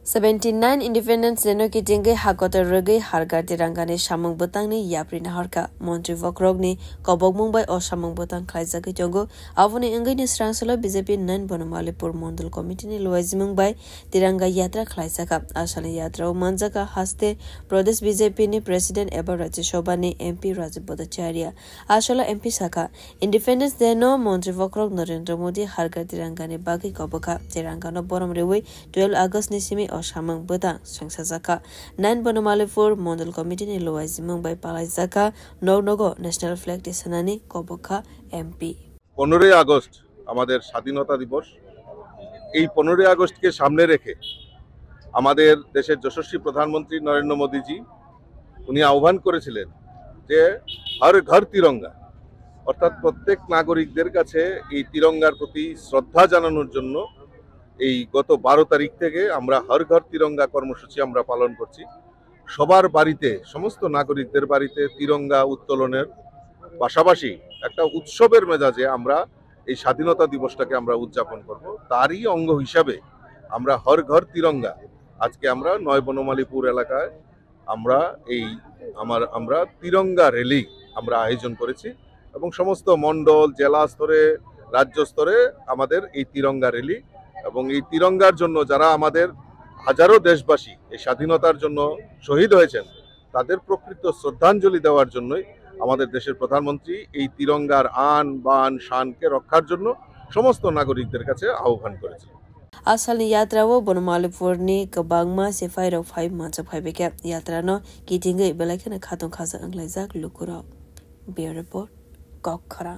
79 Independence Deno ki jingai hakota regai hargar tirangani samung botangni yapri naharka Montri Vokrogni kobok mumbai o samung botang khlaijak jongo avoni engai ni srangsala BJP 9 Bonomalipur Mondal Committee ni loizi mumbai tiranga yatra khlaijaka asali yatra manjaka haste Pradesh BJP ni President eba Rajya Sabha ni MP Rajiv Bhattacharya asala MP saka Independence Deno Montri Vokrog Narendra Modi hargar tirangani bagi koboka tirangano borom rewi 12 August ni simi Samang Botang Sangsazaka 9 Bonomalipur Mondal Committee ni loizi mumbai palaizaka Nogo National Flag Day sanani koboka MP 15 August আমাদের স্বাধীনতা দিবস এই 15 আগস্টকে সামনে রেখে আমাদের দেশের যশস্বী প্রধানমন্ত্রী নরেন্দ্র মোদীজি উনি আহ্বান করেছিলেন যে হর ঘর তিরঙ্গা অর্থাৎ প্রত্যেক নাগরিকদের কাছে এই তিরঙ্গার প্রতি শ্রদ্ধা জানানোর জন্য এই গত 12 তারিখ থেকে আমরা হর ঘর তিরঙ্গা কর্মসূচি আমরা পালন করছি সবার বাড়িতে সমস্ত নাগরিকদের বাড়িতে তিরঙ্গা উত্তোলনের পাশাপাশি একটা উৎসবের মেজাজে আমরা এই স্বাধীনতা দিবসটাকে আমরা উদযাপন করব তারই অঙ্গ হিসাবে আমরা হর ঘর তিরঙ্গা আজকে আমরা 9 বনমালীপুর এলাকায় আমরা তিরঙ্গা র্যালি আমরা আয়োজন করেছি এবং সমস্ত মণ্ডল জেলা স্তরে রাজ্য স্তরে আমাদের এই তিরঙ্গা র্যালি এবং এই তিরঙ্গার জন্য যারা আমাদের হাজারো দেশবাসী এই স্বাধীনতার জন্য শহীদ হয়েছেন তাদের প্রকৃত শ্রদ্ধাঞ্জলি দেওয়ার জন্যই আমাদের দেশের প্রধানমন্ত্রী এই তিরঙ্গার আন বান শানকে রক্ষার জন্য সমস্ত নাগরিকদের কাছে আহ্বান করেছেন Asal yatrawo Bonomalipur ni kabangma sefai rok 5 mancha phaibeke yatrano kitingai belakena khatong khaza anglaijak lukuro. Bureau report Kokkhara